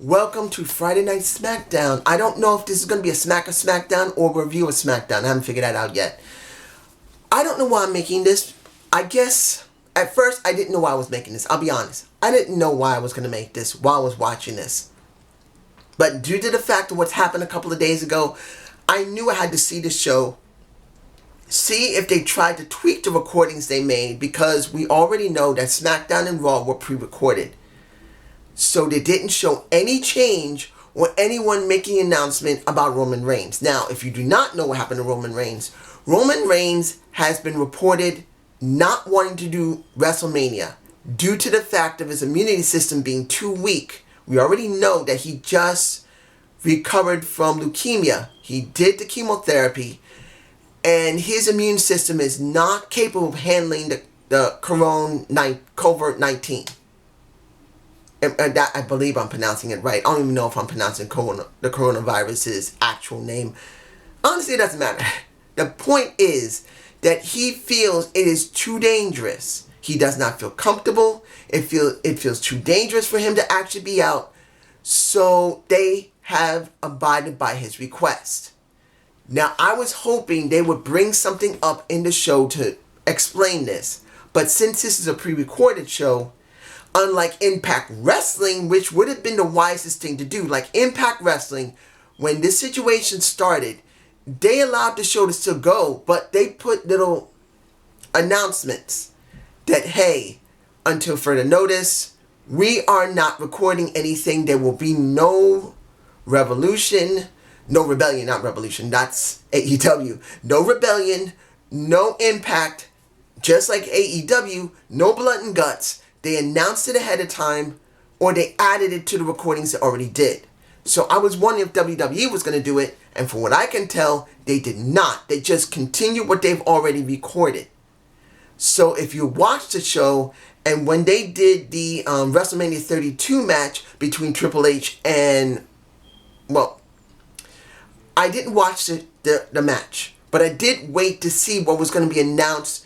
Welcome to Friday Night Smackdown. I don't know if this is going to be a Smackdown or a review of Smackdown. I haven't figured that out yet. I don't know why I'm making this. I guess, at first, I didn't know why I was making this. I'll be honest. I didn't know why I was going to make this while I was watching this. But due to the fact of what's happened a couple of days ago, I knew I had to see the show. See if they tried to tweak the recordings they made, because we already know that SmackDown and Raw were pre-recorded. So they didn't show any change or anyone making an announcement about Roman Reigns. Now, if you do not know what happened to Roman Reigns has been reported not wanting to do WrestleMania due to the fact of his immunity system being too weak. We already know that he just recovered from leukemia. He did the chemotherapy, and his immune system is not capable of handling the COVID-19. And that, I believe I'm pronouncing it right. I don't even know if I'm pronouncing the coronavirus's actual name. Honestly, it doesn't matter. The point is that he feels it is too dangerous. He does not feel comfortable. It feels too dangerous for him to actually be out. So they have abided by his request. Now, I was hoping they would bring something up in the show to explain this. But since this is a pre-recorded show, unlike Impact Wrestling, which would have been the wisest thing to do, like Impact Wrestling, when this situation started, they allowed the show to still go, but they put little announcements that, hey, until further notice, we are not recording anything. There will be no rebellion, that's AEW. No rebellion, no Impact, just like AEW, no blood and guts. They announced it ahead of time, or they added it to the recordings they already did. So I was wondering if WWE was going to do it, and from what I can tell, they did not. They just continued what they've already recorded. So if you watch the show, and when they did the WrestleMania 32 match between Triple H and, well, I didn't watch the match, but I did wait to see what was going to be announced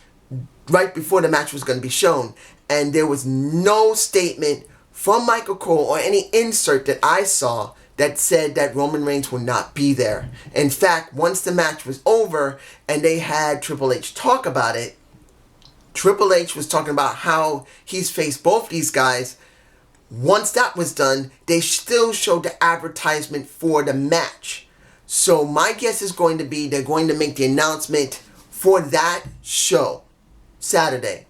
right before the match was going to be shown. And there was no statement from Michael Cole or any insert that I saw that said that Roman Reigns would not be there. In fact, once the match was over and they had Triple H talk about it, Triple H was talking about how he's faced both these guys. Once that was done, they still showed the advertisement for the match. So my guess is going to be they're going to make the announcement for that show, Saturday.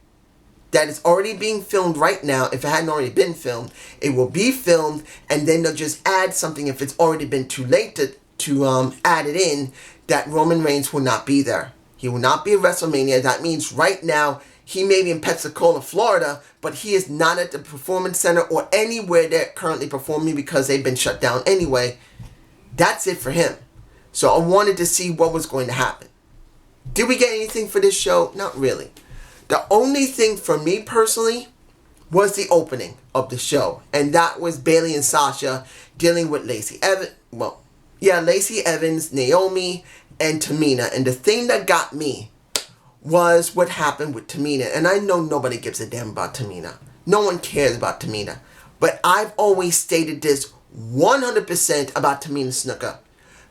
That is already being filmed right now. If it hadn't already been filmed, it will be filmed, and then they'll just add something if it's already been too late to add it in, that Roman Reigns will not be there. He will not be at WrestleMania. That means right now he may be in Pensacola, Florida, but he is not at the Performance Center or anywhere they're currently performing because they've been shut down anyway. That's it for him. So I wanted to see what was going to happen. Did we get anything for this show? Not really. The only thing for me personally was the opening of the show. And that was Bayley and Sasha dealing with Lacey Evans. Lacey Evans, Naomi, and Tamina. And the thing that got me was what happened with Tamina. And I know nobody gives a damn about Tamina. No one cares about Tamina. But I've always stated this 100% about Tamina Snuka.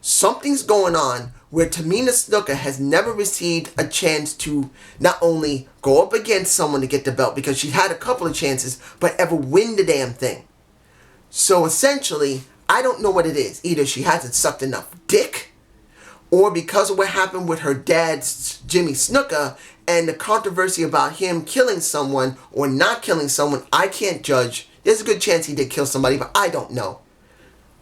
Something's going on where Tamina Snuka has never received a chance to not only go up against someone to get the belt, because she's had a couple of chances, but ever win the damn thing. So essentially, I don't know what it is. Either she hasn't sucked enough dick, or because of what happened with her dad, Jimmy Snuka, and the controversy about him killing someone or not killing someone, I can't judge. There's a good chance he did kill somebody, but I don't know.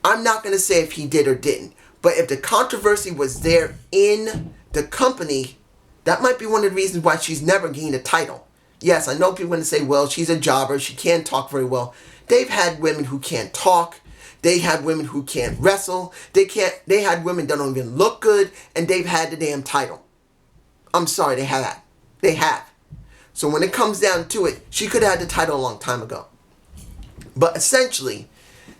I'm not going to say if he did or didn't. But if the controversy was there in the company, that might be one of the reasons why she's never gained a title. Yes, I know people are going to say, well, she's a jobber. She can't talk very well. They've had women who can't talk. They had women who can't wrestle. They had women that don't even look good. And they've had the damn title. I'm sorry, they have. They have. So when it comes down to it, she could have had the title a long time ago. But essentially,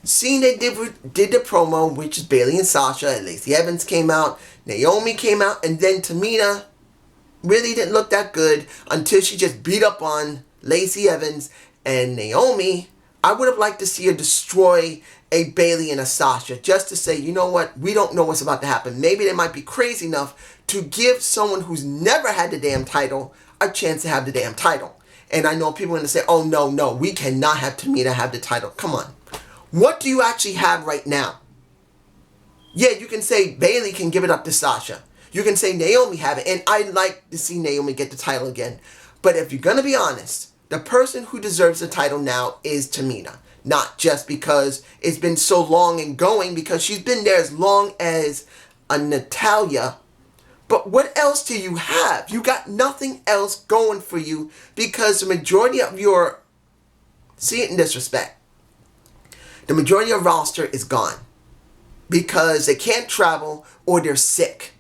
seeing they did the promo, which is Bayley and Sasha, and Lacey Evans came out, Naomi came out, and then Tamina really didn't look that good until she just beat up on Lacey Evans, and Naomi I would have liked to see her destroy a Bailey and a Sasha, just to say, you know what, we don't know what's about to happen. Maybe they might be crazy enough to give someone who's never had the damn title a chance to have the damn title. And I know people are going to say, oh, no, we cannot have Tamina have the title. Come on. What do you actually have right now? Yeah, you can say Bailey can give it up to Sasha. You can say Naomi have it. And I'd like to see Naomi get the title again. But if you're going to be honest, the person who deserves the title now is Tamina. Not just because it's been so long and going, because she's been there as long as a Natalya. But what else do you have? You got nothing else going for you, because the majority of your, see it in disrespect, the majority of roster is gone because they can't travel or they're sick.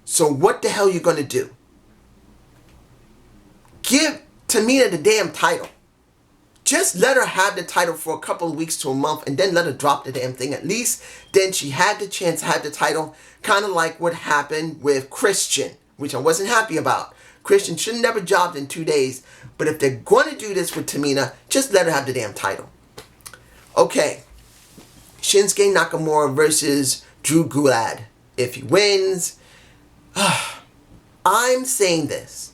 So what the hell are you going to do? Give Tamina the damn title. Just let her have the title for a couple of weeks to a month and then let her drop the damn thing. At least then she had the chance to have the title, kind of like what happened with Christian, which I wasn't happy about. Christian should have never jobbed in 2 days. But if they're going to do this with Tamina, just let her have the damn title. Okay. Shinsuke Nakamura versus Drew Gulak. If he wins, I'm saying this.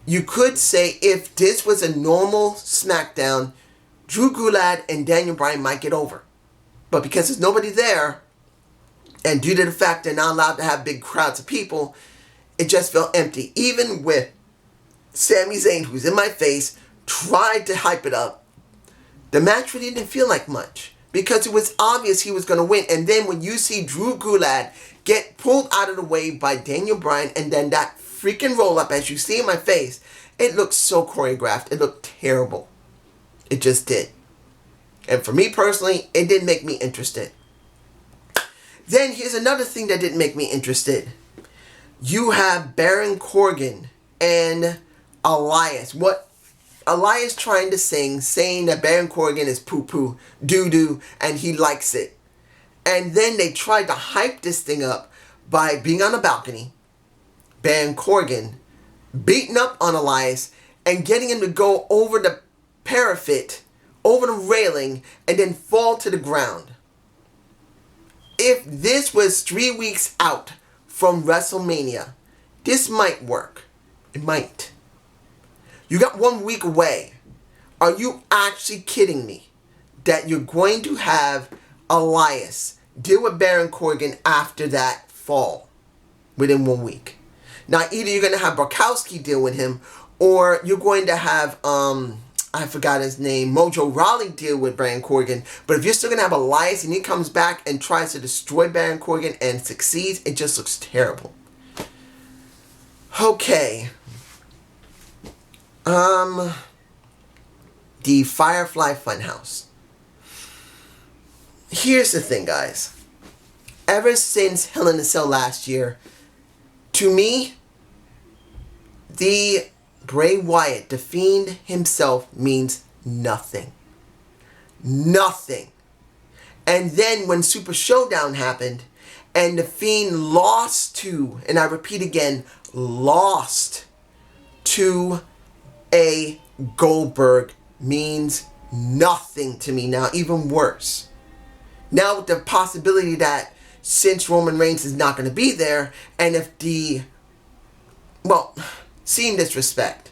You could say if this was a normal Smackdown, Drew Gulak and Daniel Bryan might get over. But because there's nobody there, and due to the fact they're not allowed to have big crowds of people, it just felt empty. Even with Sami Zayn, who's in my face, tried to hype it up, the match really didn't feel like much. Because it was obvious he was going to win. And then when you see Drew Gulak get pulled out of the way by Daniel Bryan, and then that freaking roll-up, as you see in my face, it looked so choreographed. It looked terrible. It just did. And for me personally, it didn't make me interested. Then here's another thing that didn't make me interested. You have Baron Corbin and Elias. What Elias trying to sing, saying that Baron Corbin is poo-poo, doo-doo, and he likes it. And then they tried to hype this thing up by being on a balcony, Baron Corbin beating up on Elias and getting him to go over the parapet, over the railing, and then fall to the ground. If this was 3 weeks out from WrestleMania, this might work. It might. You got 1 week away. Are you actually kidding me that you're going to have Elias deal with Baron Corbin after that fall within 1 week? Now, either you're going to have Barkowski deal with him, or you're going to have, I forgot his name, Mojo Rawley deal with Baron Corbin. But if you're still going to have Elias and he comes back and tries to destroy Baron Corbin and succeeds, it just looks terrible. Okay. The Firefly Funhouse. Here's the thing, guys. Ever since Hell in a Cell last year, to me, the Bray Wyatt, the Fiend himself, means nothing. Nothing. And then when Super Showdown happened, and the Fiend lost to, and I repeat again, lost to a Goldberg, means nothing to me now, even worse. Now with the possibility that since Roman Reigns is not going to be there, and if seeing disrespect,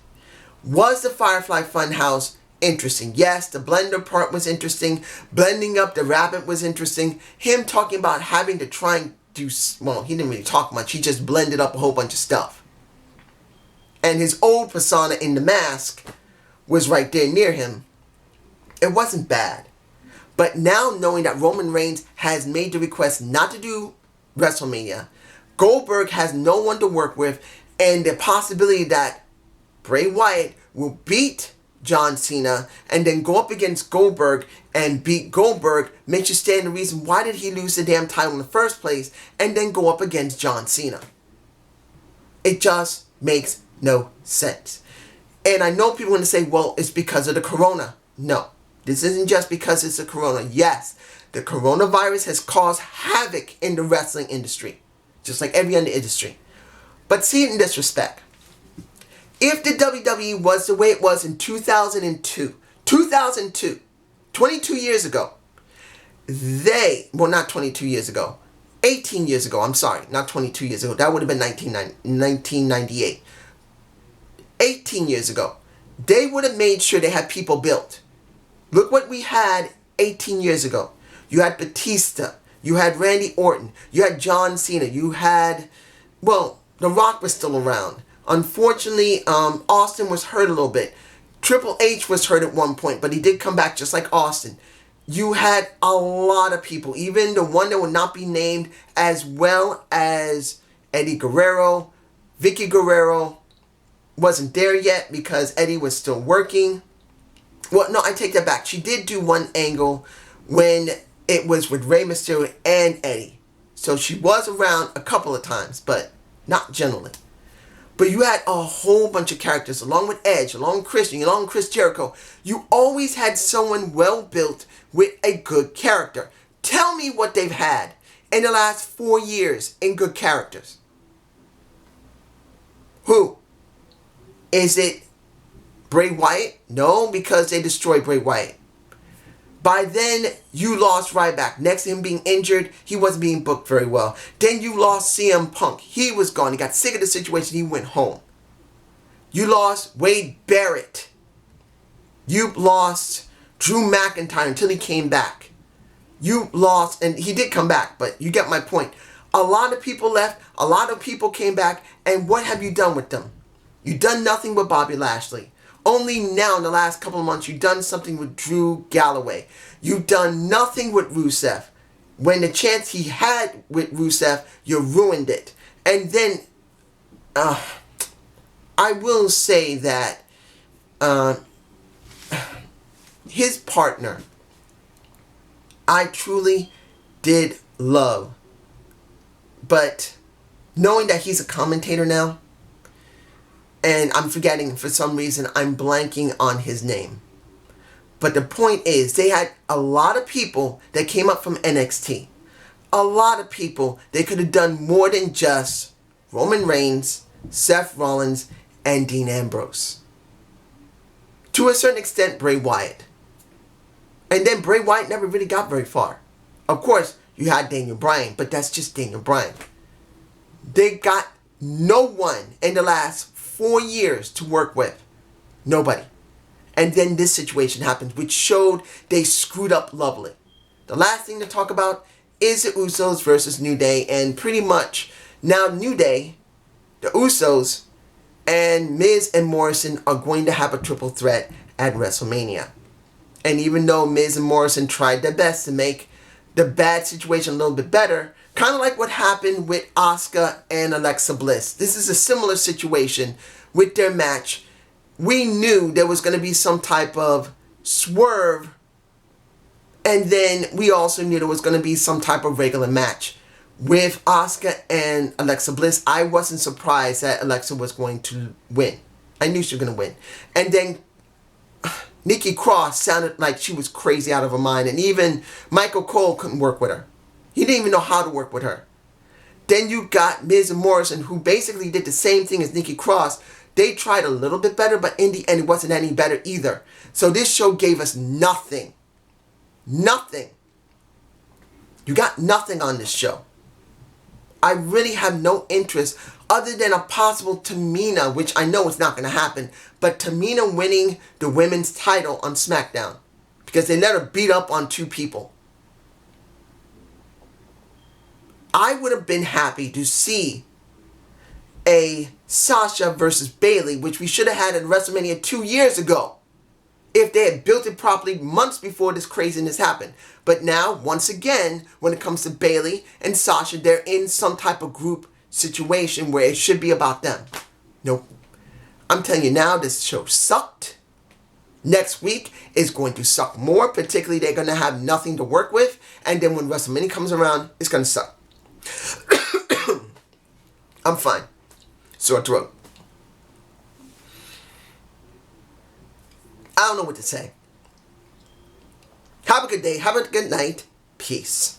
was the Firefly Funhouse interesting? Yes, the blender part was interesting. Blending up the rabbit was interesting. Him talking about having to try and do, well, he didn't really talk much. He just blended up a whole bunch of stuff. And his old persona in the mask was right there near him. It wasn't bad. But now knowing that Roman Reigns has made the request not to do WrestleMania, Goldberg has no one to work with, and the possibility that Bray Wyatt will beat John Cena and then go up against Goldberg and beat Goldberg makes you stand the reason why did he lose the damn title in the first place and then go up against John Cena. It just makes no sense. And I know people are going to say, well, it's because of the corona. No. This isn't just because it's a corona. Yes, the coronavirus has caused havoc in the wrestling industry, just like every other industry. But see it in this respect. If the WWE was the way it was in 2002, 22 years ago, not 22 years ago, 18 years ago, I'm sorry, not 22 years ago, that would have been 1998. 18 years ago, they would have made sure they had people built. Look what we had 18 years ago. You had Batista, you had Randy Orton, you had John Cena, you had, well, The Rock was still around. Unfortunately, Austin was hurt a little bit. Triple H was hurt at one point, but he did come back just like Austin. You had a lot of people, even the one that would not be named, as well as Eddie Guerrero. Vicky Guerrero wasn't there yet because Eddie was still working. Well, no, I take that back. She did do one angle when it was with Rey Mysterio and Eddie. So she was around a couple of times, but not generally. But you had a whole bunch of characters, along with Edge, along with Christian, along with Chris Jericho. You always had someone well built with a good character. Tell me what they've had in the last 4 years in good characters. Who? Is it Bray Wyatt? No, because they destroyed Bray Wyatt. By then, you lost Ryback. Next to him being injured, he wasn't being booked very well. Then you lost CM Punk. He was gone. He got sick of the situation. He went home. You lost Wade Barrett. You lost Drew McIntyre until he came back. You lost, and he did come back, but you get my point. A lot of people left. A lot of people came back. And what have you done with them? You've done nothing with Bobby Lashley. Only now in the last couple of months you've done something with Drew Galloway. You've done nothing with Rusev. When the chance he had with Rusev, you ruined it. And then, I will say that his partner, I truly did love. But knowing that he's a commentator now, and I'm forgetting, for some reason, I'm blanking on his name. But the point is, they had a lot of people that came up from NXT. A lot of people. They could have done more than just Roman Reigns, Seth Rollins, and Dean Ambrose. To a certain extent, Bray Wyatt. And then Bray Wyatt never really got very far. Of course, you had Daniel Bryan, but that's just Daniel Bryan. They got no one in the last 4 years to work with. Nobody. And then this situation happens, which showed they screwed up lovely. The last thing to talk about is the Usos versus New Day. And pretty much now New Day, the Usos, and Miz and Morrison are going to have a triple threat at WrestleMania. And even though Miz and Morrison tried their best to make the bad situation a little bit better, kind of like what happened with Asuka and Alexa Bliss. This is a similar situation with their match. We knew there was going to be some type of swerve. And then we also knew there was going to be some type of regular match. With Asuka and Alexa Bliss, I wasn't surprised that Alexa was going to win. I knew she was going to win. And then Nikki Cross sounded like she was crazy out of her mind. And even Michael Cole couldn't work with her. He didn't even know how to work with her. Then you got Miz and Morrison, who basically did the same thing as Nikki Cross. They tried a little bit better, but in the end, it wasn't any better either. So this show gave us nothing. Nothing. You got nothing on this show. I really have no interest other than a possible Tamina, which I know is not going to happen, but Tamina winning the women's title on Smackdown because they let her beat up on 2 people. I would have been happy to see a Sasha versus Bayley, which we should have had at WrestleMania 2 years ago, if they had built it properly months before this craziness happened. But now, once again, when it comes to Bayley and Sasha, they're in some type of group situation where it should be about them. Nope. I'm telling you now, this show sucked. Next week is going to suck more, particularly they're going to have nothing to work with. And then when WrestleMania comes around, it's going to suck. I'm fine. Sore throat. I don't know what to say. Have a good day. Have a good night. Peace.